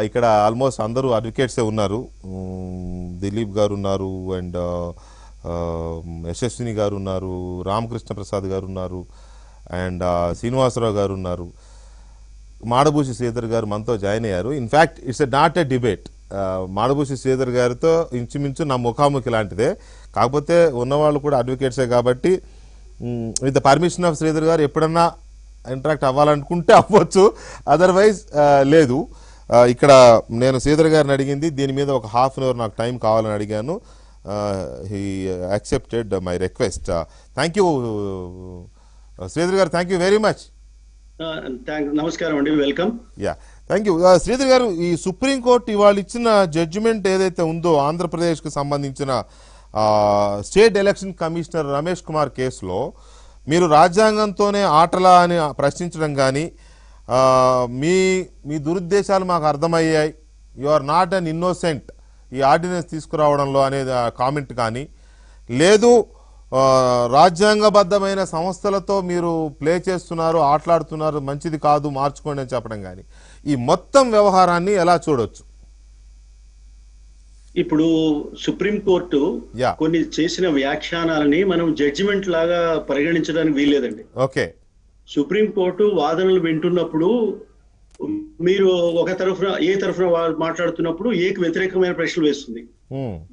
ఇక్కడ ఆల్మోస్ట్ అందరూ అడ్వకేట్సే ఉన్నారు. దిలీప్ గారు ఉన్నారు, అండ్ యశస్విని గారు ఉన్నారు, రామకృష్ణ ప్రసాద్ గారు ఉన్నారు, అండ్ శ్రీనివాసరావు గారు ఉన్నారు. మాడభూషి శ్రీధర్ గారు మనతో జాయిన్ అయ్యారు. In fact it's not a debate. Madabhushi Sridhar గారితో ఇంచుమించు నా ముఖాముఖి లాంటిదే. కాకపోతే ఉన్నవాళ్ళు కూడా అడ్వకేట్సే కాబట్టి with the permission of Sridhar గారు ఎప్పుడన్నా ఇంటరాక్ట్ అవ్వాలనుకుంటే అవ్వచ్చు, అదర్వైజ్ లేదు. ఇక్కడ నేను శ్రీధర్ గారిని అడిగింది దీని మీద ఒక హాఫ్ అన్ అవర్ నాకు టైం కావాలని అడిగాను. He accepted my request. Thank you Sridhar గారు, థ్యాంక్ యూ వెరీ మచ్. నమస్కారం అండి, welcome. Yeah, thank you. Sridhar గారు, ఈ సుప్రీంకోర్టు ఇవాళ ఇచ్చిన జడ్జిమెంట్ ఏదైతే ఉందో ఆంధ్రప్రదేశ్కి సంబంధించిన state election commissioner Ramesh Kumar కేసులో మీరు రాజ్యాంగంతోనే ఆటలా అని ప్రశ్నించడం కానీ, మీ మీ దురుద్దేశాలు మాకు అర్థమయ్యాయి, you are not an innocent ఈ ఆర్డినెన్స్ తీసుకురావడంలో అనేది కామెంట్ కానీ, లేదు రాజ్యాంగబద్ధమైన సంస్థలతో మీరు ప్లే చేస్తున్నారు, ఆటలాడుతున్నారు, మంచిది కాదు, మార్చుకోండి అని చెప్పడం కానీ, ఈ మొత్తం వ్యవహారాన్ని ఎలా చూడొచ్చు? ఇప్పుడు సుప్రీంకోర్టు కొన్ని చేసిన వ్యాఖ్యానాలని మనం జడ్జిమెంట్ లాగా పరిగణించడానికి వీల్లేదండి. ఓకే, సుప్రీంకోర్టు వాదనలు వింటున్నప్పుడు మీరు ఒక తరఫున ఏ తరఫున మాట్లాడుతున్నప్పుడు ఏకి వ్యతిరేకమైన ప్రశ్నలు వేస్తుంది,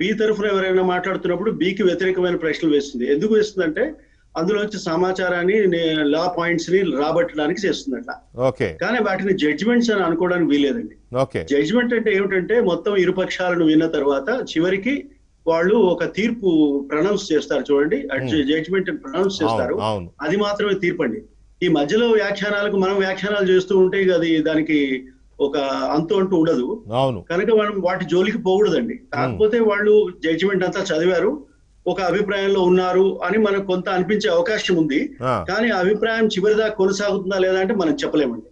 బి తరఫున ఎవరైనా మాట్లాడుతున్నప్పుడు బికి వ్యతిరేకమైన ప్రశ్నలు వేస్తుంది. ఎందుకు వేస్తుందంటే అందులోంచి సమాచారాన్ని, లా పాయింట్స్ ని రాబట్టడానికి చేస్తుందట. కానీ వాటిని జడ్జిమెంట్స్ అని అనుకోవడానికి వీల్లేదండి. జడ్జిమెంట్ అంటే ఏమిటంటే మొత్తం ఇరుపక్షాలను విన్న తర్వాత చివరికి వాళ్ళు ఒక తీర్పు ప్రొనౌన్స్ చేస్తారు. చూడండి, జడ్జిమెంట్ ప్రొనౌన్స్ చేస్తారు, అది మాత్రమే తీర్పు అండి. ఈ మధ్యలో వ్యాఖ్యానాలకు మనం వ్యాఖ్యానాలు చేస్తూ ఉంటే అది దానికి ఒక అంతు అంటూ ఉండదు కనుక మనం వాటి జోలికి పోకూడదండి. కాకపోతే వాళ్ళు జడ్జిమెంట్ అంతా చదివారు, ఒక అభిప్రాయంలో ఉన్నారు అని మనకు కొంత అనిపించే అవకాశం ఉంది. కానీ అభిప్రాయం చివరిదాకా కొనసాగుతుందా లేదా అంటే మనం చెప్పలేమండి.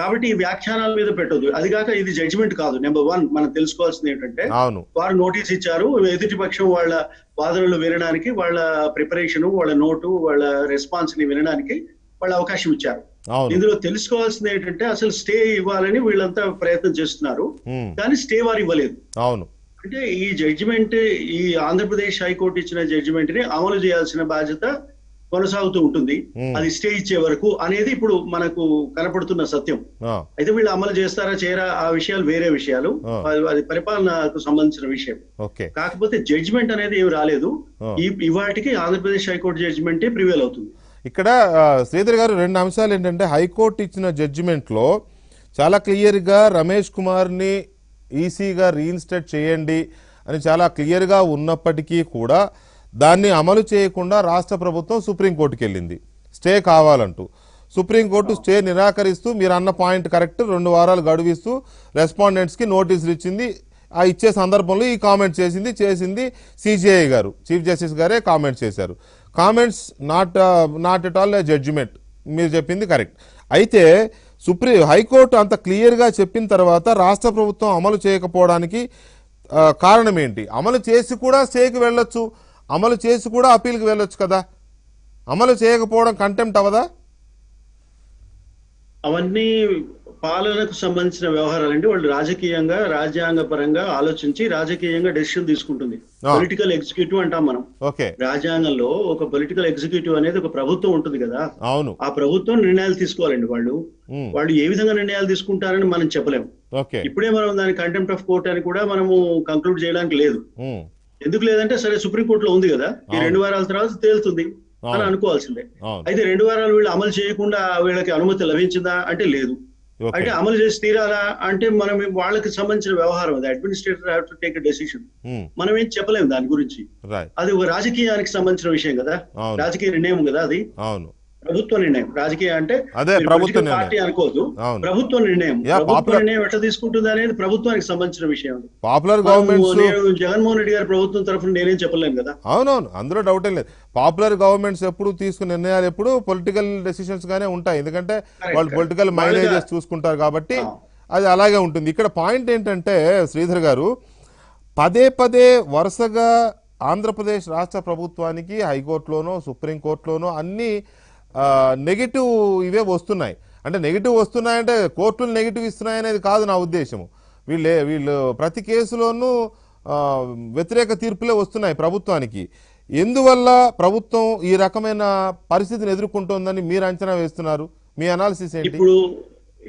కాబట్టి ఈ వ్యాఖ్యానాల మీద పెట్టొద్దు. అది కాక ఇది జడ్జిమెంట్ కాదు. నెంబర్ 1 మనం తెలుసుకోవాల్సింది ఏంటంటే వారు నోటీస్ ఇచ్చారు, ఎదుటి పక్షం వాళ్ళ వాదనలు వినడానికి, వాళ్ళ ప్రిపరేషన్, వాళ్ళ నోటు, వాళ్ళ రెస్పాన్స్ ని వినడానికి వాళ్ళు అవకాశం ఇచ్చారు. ఇందులో తెలుసుకోవాల్సింది ఏంటంటే అసలు స్టే ఇవ్వాలని వీళ్ళంతా ప్రయత్నం చేస్తున్నారు, కానీ స్టే వారు ఇవ్వలేదు. అంటే ఈ జడ్జిమెంట్, ఈ ఆంధ్రప్రదేశ్ హైకోర్టు ఇచ్చిన జడ్జిమెంట్ ని అమలు చేయాల్సిన బాధ్యత కొనసాగుతూ ఉంటుంది, అది స్టే ఇచ్చే వరకు అనేది ఇప్పుడు మనకు కనపడుతున్న సత్యం. అయితే వీళ్ళు అమలు చేస్తారా చేయరా ఆ విషయాలు వేరే విషయాలు, అది పరిపాలనకు సంబంధించిన విషయం. కాకపోతే జడ్జిమెంట్ అనేది ఏమి రాలేదు. ఇవాటికి ఆంధ్రప్రదేశ్ హైకోర్టు జడ్జిమెంటే ప్రివేల్ అవుతుంది. ఇక్కడ శ్రీధర్ గారు, 2 అంశాలు ఏంటంటే, హైకోర్టు ఇచ్చిన జడ్జిమెంట్లో చాలా క్లియర్గా రమేష్ కుమార్ని ఈసీగా రీఇన్స్టేట్ చేయండి అని చాలా క్లియర్గా ఉన్నప్పటికీ కూడా దాన్ని అమలు చేయకుండా రాష్ట్ర ప్రభుత్వం సుప్రీంకోర్టుకి వెళ్ళింది స్టే కావాలంటూ. సుప్రీంకోర్టు స్టే నిరాకరిస్తూ మీరు అన్న పాయింట్ కరెక్ట్, 2 వారాలు గడువిస్తూ రెస్పాండెంట్స్కి నోటీసులు ఇచ్చింది. ఆ ఇచ్చే సందర్భంలో ఈ కామెంట్ చేసింది సిజేఐ గారు, చీఫ్ జస్టిస్ గారే కామెంట్ చేశారు. Comments not at all judgement, మీరు చెప్పింది కరెక్ట్. అయితే హైకోర్టు అంత క్లియర్గా చెప్పిన తర్వాత రాష్ట్ర ప్రభుత్వం అమలు చేయకపోవడానికి కారణం ఏంటి? అమలు చేసి కూడా స్టేకి వెళ్ళొచ్చు, అమలు చేసి కూడా అప్పీల్కి వెళ్ళొచ్చు కదా, అమలు చేయకపోవడం కంటెంప్ట్ అవదా? అవన్నీ పాలనకు సంబంధించిన వ్యవహారాలండి. వాళ్ళు రాజకీయంగా, రాజ్యాంగ పరంగా ఆలోచించి రాజకీయంగా డెసిషన్ తీసుకుంటుంది. పొలిటికల్ ఎగ్జిక్యూటివ్ అంటాం మనం. రాజ్యాంగంలో ఒక పొలిటికల్ ఎగ్జిక్యూటివ్ అనేది ఒక ప్రభుత్వం ఉంటుంది కదా, ఆ ప్రభుత్వం నిర్ణయాలు తీసుకోవాలండి. వాళ్ళు ఏ విధంగా నిర్ణయాలు తీసుకుంటారని మనం చెప్పలేము. ఇప్పుడే మనం దాని కంటెంప్ట్ ఆఫ్ కోర్ట్ అని కూడా మనము కంక్లూడ్ చేయడానికి లేదు. ఎందుకు లేదంటే సరే సుప్రీంకోర్టులో ఉంది కదా, ఈ 2 వారాల తర్వాత తేలుతుంది అని అనుకోవాల్సిందే. అయితే 2 వారాలు వీళ్ళు అమలు చేయకుండా వీళ్ళకి అనుమతి లభించిందా అంటే లేదు. అంటే అమలు చేసి తీరాలా అంటే మనం వాళ్ళకి సంబంధించిన వ్యవహారం, అది administrator have to take a decision. మనం ఏం చెప్పలేము దాని గురించి. అది ఒక రాజకీయానికి సంబంధించిన విషయం కదా, రాజకీయ నిర్ణయం కదా, అది ప్రభుత్వ నిర్ణయం. రాజకీయ అంటే పార్టీ అనుకోవద్దు, ప్రభుత్వ నిర్ణయం. ప్రభుత్వ నిర్ణయం ఎట్లా తీసుకుంటుంది అనేది ప్రభుత్వానికి సంబంధించిన విషయం. పాపులర్ గవర్నమెంట్, జగన్మోహన్ రెడ్డి గారి ప్రభుత్వం తరఫున నేనేం చెప్పలేను కదా. అవునవును, అందులో డౌట్ ఏం లేదు. పాపులర్ గవర్నమెంట్స్ ఎప్పుడు తీసుకునే నిర్ణయాలు ఎప్పుడు పొలిటికల్ డెసిషన్స్ గానే ఉంటాయి, ఎందుకంటే వాళ్ళు పొలిటికల్ మైలేజెస్ చూసుకుంటారు కాబట్టి అది అలాగే ఉంటుంది. ఇక్కడ పాయింట్ ఏంటంటే శ్రీధర్ గారు, పదే వరుసగా ఆంధ్రప్రదేశ్ రాష్ట్ర ప్రభుత్వానికి హైకోర్టులోనో సుప్రీంకోర్టులోనో అన్ని నెగిటివ్ ఇవే వస్తున్నాయి. అంటే నెగిటివ్ వస్తున్నాయంటే కోర్టులు నెగిటివ్ ఇస్తున్నాయనేది కాదు నా ఉద్దేశము. వీళ్ళు ప్రతి కేసులోనూ వ్యతిరేక తీర్పులే వస్తున్నాయి ప్రభుత్వానికి. ఎందువల్ల ప్రభుత్వం ఈ రకమైన పరిస్థితిని ఎదుర్కొంటోందని మీరు అంచనా వేస్తున్నారు? మీ అనాలిసిస్ ఏంటి?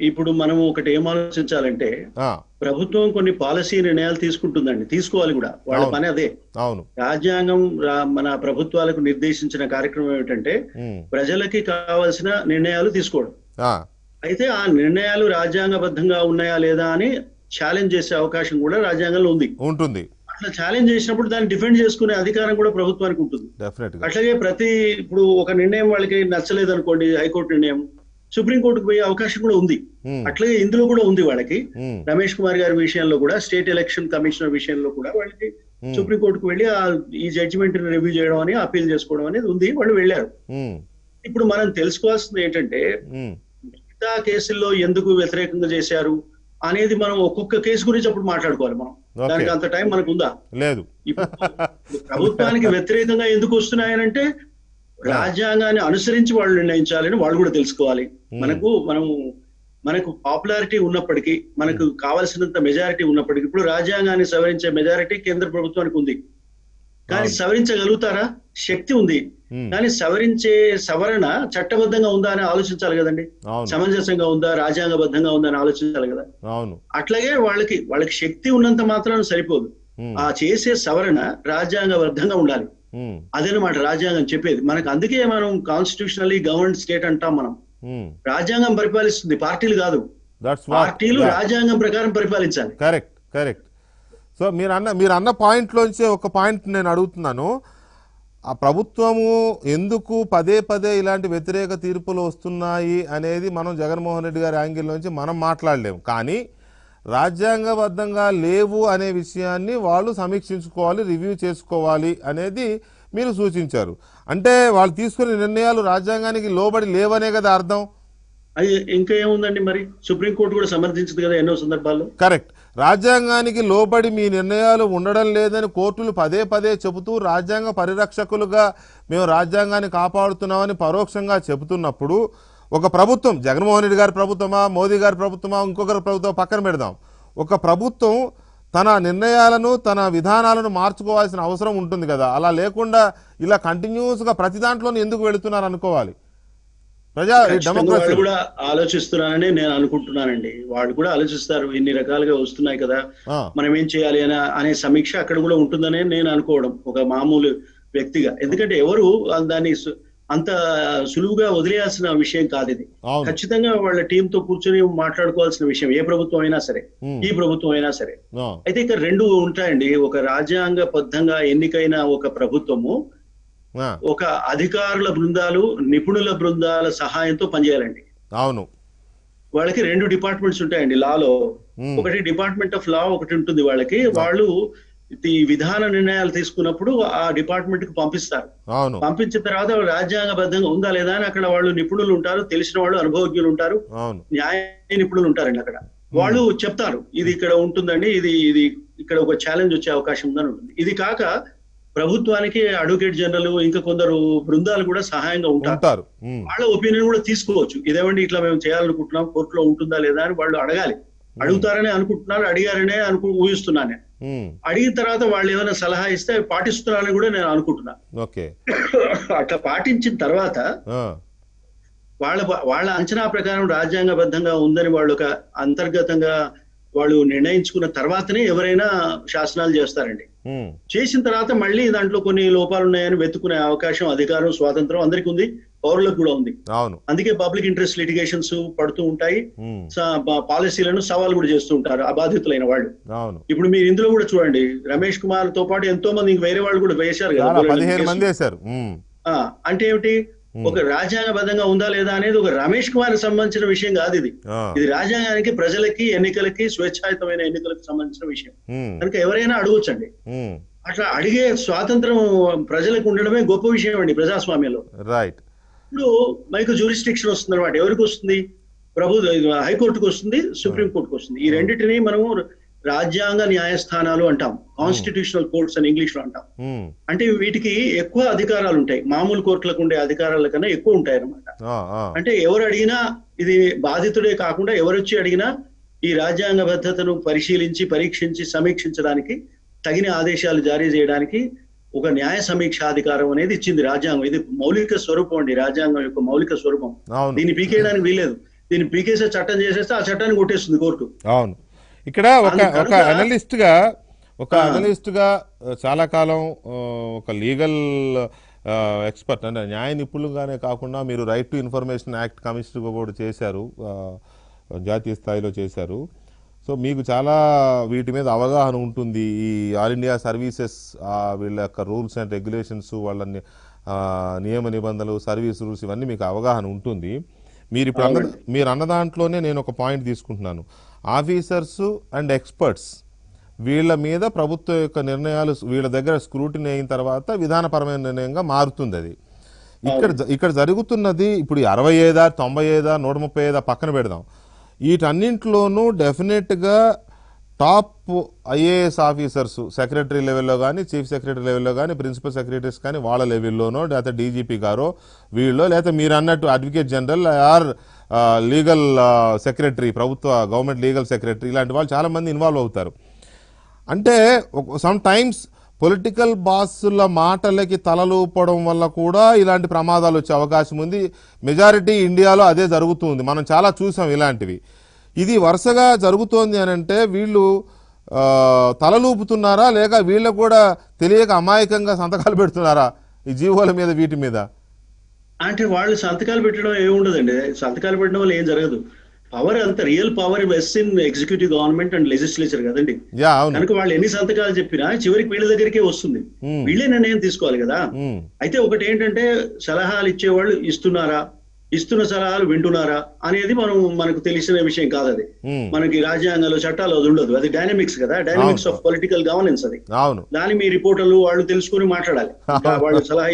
ఇప్పుడు మనం ఒకటి ఏం ఆలోచించాలంటే, ప్రభుత్వం కొన్ని పాలసీ నిర్ణయాలు తీసుకుంటుందండి, తీసుకోవాలి కూడా, వాళ్ళ పని అదే. అవును, రాజ్యాంగం మన ప్రభుత్వాలకు నిర్దేశించిన కార్యక్రమం ఏమిటంటే ప్రజలకి కావాల్సిన నిర్ణయాలు తీసుకోవడం. అయితే ఆ నిర్ణయాలు రాజ్యాంగబద్ధంగా ఉన్నాయా లేదా అని ఛాలెంజ్ చేసే అవకాశం కూడా రాజ్యాంగంలో ఉంటుంది. అట్లా ఛాలెంజ్ చేసినప్పుడు దాన్ని డిఫెండ్ చేసుకునే అధికారం కూడా ప్రభుత్వానికి ఉంటుంది. అట్లాగే ఇప్పుడు ఒక నిర్ణయం వాళ్ళకి నచ్చలేదు అనుకోండి, హైకోర్టు నిర్ణయం, సుప్రీంకోర్టుకు పోయే అవకాశం కూడా ఉంది. అట్లాగే ఇందులో కూడా ఉంది వాళ్ళకి. రమేష్ కుమార్ గారి విషయంలో కూడా, స్టేట్ ఎలక్షన్ కమిషనర్ విషయంలో కూడా వాళ్ళకి సుప్రీంకోర్టుకు వెళ్ళి ఈ జడ్జిమెంట్ రివ్యూ చేయడం అని, అప్పీల్ చేసుకోవడం అనేది ఉంది. వాళ్ళు వెళ్ళారు. ఇప్పుడు మనం తెలుసుకోవాల్సింది ఏంటంటే, మిగతా కేసుల్లో ఎందుకు వ్యతిరేకంగా చేశారు అనేది మనం ఒక్కొక్క కేసు గురించి అప్పుడు మాట్లాడుకోవాలి. మనం దానికి అంత టైం మనకు ఉందా? లేదు. ప్రభుత్వానికి వ్యతిరేకంగా ఎందుకు వస్తున్నాయనంటే రాజ్యాంగాన్ని అనుసరించి వాళ్ళు నిర్ణయించాలని వాళ్ళు కూడా తెలుసుకోవాలి. మనకు పాపులారిటీ ఉన్నప్పటికీ, మనకు కావాల్సినంత మెజారిటీ ఉన్నప్పటికీ, ఇప్పుడు రాజ్యాంగాన్ని సవరించే మెజారిటీ కేంద్ర ప్రభుత్వానికి ఉంది. కానీ సవరించగలుగుతారా? శక్తి ఉంది. కానీ సవరణ చట్టబద్ధంగా ఉందా అని ఆలోచించాలి కదండి. సమంజసంగా ఉందా, రాజ్యాంగబద్ధంగా ఉందా అని ఆలోచించాలి కదా. అట్లాగే వాళ్ళకి శక్తి ఉన్నంత మాత్రాన సరిపోదు. ఆ చేసే సవరణ రాజ్యాంగబద్ధంగా ఉండాలి. అదేనమాట రాజ్యాంగం చెప్పేది మనకు. అందుకే మనం కాన్స్టిట్యూషనల్లీ గవర్న్డ్ స్టేట్ అంటాం. మనం రాజ్యాంగం పరిపాలిస్తుంది, పార్టీలు కాదు. పార్టీలు రాజ్యాంగం ప్రకారం పరిపాలించాలి. కరెక్ట్. సో మీరు అన్న పాయింట్ లోంచి ఒక పాయింట్ నేను అడుగుతున్నాను. ఆ ప్రభుత్వము ఎందుకు పదే ఇలాంటి వ్యతిరేక తీర్పులు వస్తున్నాయి అనేది మనం జగన్మోహన్ రెడ్డి గారి యాంగిల్ నుంచి మనం మాట్లాడలేము. కానీ రాజ్యాంగబద్ధంగా లేవు అనే విషయాన్ని వాళ్ళు సమీక్షించుకోవాలి, రివ్యూ చేసుకోవాలి అనేది మీరు సూచించారు. అంటే వాళ్ళు తీసుకునే నిర్ణయాలు రాజ్యాంగానికి లోబడి లేవనే కదా అర్థం. అది ఇంకా ఏముందండి, మరి సుప్రీంకోర్టు కూడా సమర్థించదు కదా ఎన్నో సందర్భాల్లో. కరెక్ట్. రాజ్యాంగానికి లోబడి మీ నిర్ణయాలు ఉండడం లేదని కోర్టులు పదే చెబుతూ రాజ్యాంగ పరిరక్షకులుగా మేము రాజ్యాంగాన్ని కాపాడుతున్నామని పరోక్షంగా చెబుతున్నప్పుడు, ఒక ప్రభుత్వం, జగన్మోహన్ రెడ్డి గారి ప్రభుత్వమా, మోదీ గారి ప్రభుత్వమా, ఇంకొకరి ప్రభుత్వం పక్కన పెడదాం, ఒక ప్రభుత్వం తన నిర్ణయాలను, తన విధానాలను మార్చుకోవాల్సిన అవసరం ఉంటుంది కదా. అలా లేకుండా ఇలా కంటిన్యూస్గా ప్రతి దాంట్లోనే ఎందుకు వెళుతున్నారు అనుకోవాలి. వాళ్ళు కూడా ఆలోచిస్తున్నారని నేను అనుకుంటున్నానండి. వాళ్ళు కూడా ఆలోచిస్తారు, ఇన్ని రకాలుగా వస్తున్నాయి కదా, మనం ఏం చేయాలి అనే సమీక్ష అక్కడ కూడా ఉంటుందనే నేను అనుకోవడం, ఒక మామూలు వ్యక్తిగా. ఎందుకంటే ఎవరు దాన్ని అంత సులువుగా వదిలేయాల్సిన విషయం కాదు ఇది. ఖచ్చితంగా వాళ్ళ టీంతో కూర్చొని మాట్లాడుకోవాల్సిన విషయం, ఏ ప్రభుత్వం అయినా సరే, ఈ ప్రభుత్వం అయినా సరే. అయితే ఇక్కడ రెండు ఉంటాయండి. ఒక రాజ్యాంగబద్ధంగా ఎన్నికైన ఒక ప్రభుత్వము ఒక అధికారుల బృందాలు, నిపుణుల బృందాల సహాయంతో పనిచేయాలండి. అవును. వాళ్ళకి రెండు డిపార్ట్మెంట్స్ ఉంటాయండి లాలో. ఒకటి డిపార్ట్మెంట్ ఆఫ్ లా ఒకటి ఉంటుంది వాళ్ళకి. వాళ్ళు ఈ విధాన నిర్ణయాలు తీసుకున్నప్పుడు ఆ డిపార్ట్మెంట్ కి పంపిస్తారు. పంపించిన తర్వాత రాజ్యాంగబద్ధంగా ఉందా లేదా అని అక్కడ వాళ్ళు నిపుణులు ఉంటారు, తెలిసిన వాళ్ళు, అనుభవజ్ఞులు ఉంటారు, న్యాయ నిపుణులు ఉంటారండి. అక్కడ వాళ్ళు చెప్తారు, ఇది ఇక్కడ ఉంటుందండి, ఇది ఇక్కడ ఒక ఛాలెంజ్ వచ్చే అవకాశం ఉందని ఉంటుంది. ఇది కాక ప్రభుత్వానికి అడ్వకేట్ జనరల్, ఇంకా కొందరు బృందాలు కూడా సహాయంగా ఉంటారు. వాళ్ళ ఒపీనియన్ కూడా తీసుకోవచ్చు. ఇదేమండి ఇట్లా మేము చేయాలనుకుంటున్నాం, కోర్టులో ఉంటుందా లేదా అని వాళ్ళు అడగాలి. అడుగుతారనే అనుకుంటున్నారు, అడిగారనే ఊహిస్తున్నాను. అడిగిన తర్వాత వాళ్ళు ఏమైనా సలహా ఇస్తే పాటిస్తున్నారని కూడా నేను అనుకుంటున్నా. అట్లా పాటించిన తర్వాత వాళ్ళ అంచనా ప్రకారం రాజ్యాంగబద్ధంగా ఉందని వాళ్ళు ఒక అంతర్గతంగా వాళ్ళు నిర్ణయించుకున్న తర్వాతనే ఎవరైనా శాసనాలు చేస్తారండి. చేసిన తర్వాత మళ్ళీ దాంట్లో కొన్ని లోపాలు ఉన్నాయని వెతుకునే అవకాశం, అధికారం, స్వాతంత్రం అందరికి ఉంది, పౌరులకు కూడా ఉంది. అందుకే పబ్లిక్ ఇంట్రెస్ట్ లిటిగేషన్స్ పడుతూ ఉంటాయి, పాలసీలను సవాల్ కూడా చేస్తూ ఉంటారు అబాధితులైన వాళ్ళు. ఇప్పుడు మీరు ఇందులో కూడా చూడండి, రమేష్ కుమార్ తో పాటు ఎంతో మంది వేరే వాళ్ళు కూడా వేశారు కదా. 15 మంది వేశారు. అంటే ఏమిటి, ఒక రాజ్యాంగబద్ధంగా ఉందా లేదా అనేది ఒక రమేష్ కుమార్ సంబంధించిన విషయం కాదు. ఇది రాజ్యాంగానికి, ప్రజలకి, ఎన్నికలకి, స్వేచ్ఛాయుతమైన ఎన్నికలకు సంబంధించిన విషయం. కనుక ఎవరైనా అడగొచ్చండి. అట్లా అడిగే స్వాతంత్రం ప్రజలకు ఉండడమే గొప్ప విషయం అండి ప్రజాస్వామ్యంలో. ఇప్పుడు మనకు జ్యూరిస్డిక్షన్ వస్తుంది అనమాట. ఎవరికి వస్తుంది? హైకోర్టుకు వస్తుంది, సుప్రీంకోర్టుకు వస్తుంది. ఈ రెండింటినీ మనము రాజ్యాంగ న్యాయస్థానాలు అంటాం, కాన్స్టిట్యూషనల్ కోర్ట్స్ అని ఇంగ్లీష్ లో అంటాం. అంటే వీటికి ఎక్కువ అధికారాలు ఉంటాయి, మామూలు కోర్టులకు ఉండే అధికారాల కన్నా ఎక్కువ ఉంటాయి అన్నమాట. అంటే ఎవరు అడిగినా, ఇది బాధితుడే కాకుండా ఎవరు వచ్చి అడిగినా ఈ రాజ్యాంగబద్ధతను పరిశీలించి పరీక్షించి సమీక్షించడానికి తగిన ఆదేశాలు జారీ చేయడానికి ఒక న్యాయ సమీక్షాధికారం అనేది ఇచ్చింది రాజ్యాంగం. ఇది మౌలిక స్వరూపం అండి, రాజ్యాంగం యొక్క మౌలిక స్వరూపం. దీన్ని పీకేయడానికి వీలేదు. దీన్ని పీకేసే చట్టం చేసేస్తే ఆ చట్టాన్ని కొట్టేస్తుంది కోర్టు. అవును. ఇక్కడ ఒక అనలిస్ట్ గా చాలా కాలం ఒక లీగల్ ఎక్స్పర్ట్ అంటే న్యాయ నిపుణులుగానే కాకుండా మీరు రైట్ టు ఇన్ఫర్మేషన్ యాక్ట్ కమిషనర్గా కూడా చేశారు, జాతీయ స్థాయిలో చేశారు. సో మీకు చాలా వీటి మీద అవగాహన ఉంటుంది. ఈ ఆల్ ఇండియా సర్వీసెస్ వీళ్ళ యొక్క రూల్స్ అండ్ రెగ్యులేషన్స్, వాళ్ళ నియమ నిబంధనలు, సర్వీస్ రూల్స్ ఇవన్నీ మీకు అవగాహన ఉంటుంది. మీరు అన్న దాంట్లోనే నేను ఒక పాయింట్ తీసుకుంటున్నాను. ఆఫీసర్స్ అండ్ ఎక్స్పర్ట్స్ వీళ్ళ మీద ప్రభుత్వం యొక్క నిర్ణయాలు వీళ్ళ దగ్గర స్క్రూటినీ అయిన తర్వాత విధానపరమైన నిర్ణయంగా మారుతుంది. అది ఇక్కడ జరుగుతున్నది ఇప్పుడు 65, 95, 135 పక్కన పెడదాం. వీటన్నింటిలోనూ డెఫినెట్గా టాప్ ఐఏఎస్ ఆఫీసర్స్ సెక్రటరీ లెవెల్లో కానీ, చీఫ్ సెక్రటరీ లెవెల్లో కానీ, ప్రిన్సిపల్ సెక్రటరీస్ కానీ వాళ్ళ లెవెల్లోనో, లేకపోతే డీజీపీ గారో వీళ్ళో, లేకపోతే మీరు అన్నట్టు advocate general or legal secretary, government legal secretary, ఇలాంటి వాళ్ళు చాలామంది ఇన్వాల్వ్ అవుతారు. అంటే సమ్ టైమ్స్ పొలిటికల్ బాసుల మాటలకి తలలూపడం వల్ల కూడా ఇలాంటి ప్రమాదాలు వచ్చే అవకాశం ఉంది. మెజారిటీ ఇండియాలో అదే జరుగుతుంది, మనం చాలా చూసాం ఇలాంటివి. ఇది వరుసగా జరుగుతోంది అని అంటే వీళ్ళు తలలూపుతున్నారా, లేక వీళ్ళకు కూడా తెలియక అమాయకంగా సంతకాలు పెడుతున్నారా ఈ జీవోల మీద, వీటి మీద? అంటే వాళ్ళు సంతకాలు పెట్టడం ఏముండదండి, సంతకాలు పెట్టడం వల్ల ఏం జరగదు. పవర్ అంత real power west in executive government and legislature కదండి. కనుక వాళ్ళు ఎన్ని సంతకాలు చెప్పినా చివరికి వీళ్ళ దగ్గరికే వస్తుంది, వీళ్ళే నిర్ణయం తీసుకోవాలి కదా. అయితే ఒకటి ఏంటంటే సలహాలు ఇచ్చేవాళ్ళు ఇస్తున్న సలహాలు వింటున్నారా అనేది మనకు తెలిసిన విషయం కాదు. అది మనకి రాజ్యాంగంలో చట్టాలు అది ఉండదు, అది డైనమిక్స్ కదా, డైనమిక్స్ ఆఫ్ పొలిటికల్ గవర్నెన్స్. అది దాని మీ రిపోర్టర్లు వాళ్ళు తెలుసుకుని మాట్లాడాలి. వాళ్ళు సలహా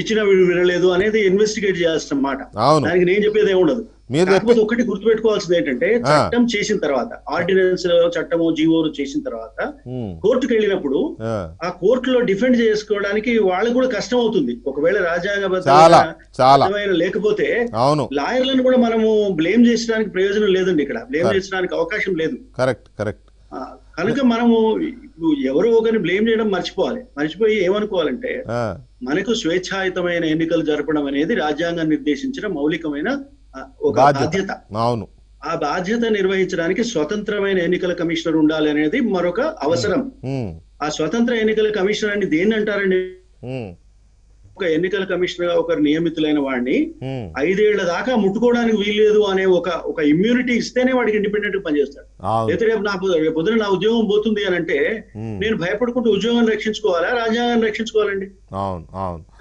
ఇచ్చిన వీడు వినలేదు అనేది ఇన్వెస్టిగేట్ చేయాల్సిన మాట. దానికి నేను చెప్పేది ఏముండదు. కాకపోతే ఒకటి గుర్తుపెట్టుకోవాల్సింది ఏంటంటే చట్టం చేసిన తర్వాత, ఆర్డినెన్స్ చట్టము జీవోలు చేసిన తర్వాత కోర్టుకు వెళ్ళినప్పుడు ఆ కోర్టులో డిఫెండ్ చేసుకోవడానికి వాళ్ళకు కూడా కష్టం అవుతుంది. ఒకవేళ రాజ్యాంగబద్ధమైన లేకపోతే లాయర్లను కూడా మనము బ్లేమ్ చేసడానికి ప్రయోజనం లేదండి, ఇక్కడ బ్లేమ్ చేసడానికి అవకాశం లేదు. కనుక మనము ఎవరో ఒకరిని బ్లేమ్ చేయడం మర్చిపోయి ఏమనుకోవాలంటే మనకు స్వేచ్ఛాయుతమైన ఎన్నికలు జరపడం అనేది రాజ్యాంగం నిర్దేశించిన మౌలికమైన ఒక బాధ్యత. ఆ బాధ్యత నిర్వహించడానికి స్వతంత్రమైన ఎన్నికల కమిషనర్ ఉండాలి అనేది మరొక అవసరం. ఆ స్వతంత్ర ఎన్నికల కమిషనర్ అని దేన్ని అంటారండి? ఒక ఎన్నికల కమిషనర్ గా ఒకరు నియమితులైన వాడిని 5 ఏళ్ల దాకా ముట్టుకోవడానికి వీల్లేదు అనే ఒక ఇమ్యూనిటీ ఇస్తేనే వాడికి ఇండిపెండెంట్ గా పనిచేస్తాడు. అయితే రేపు పొద్దున నా ఉద్యోగం పోతుంది అని అంటే నేను భయపడుకుంటూ ఉద్యోగం రక్షించుకోవాలా, రాజ్యాంగాన్ని రక్షించుకోవాలండి.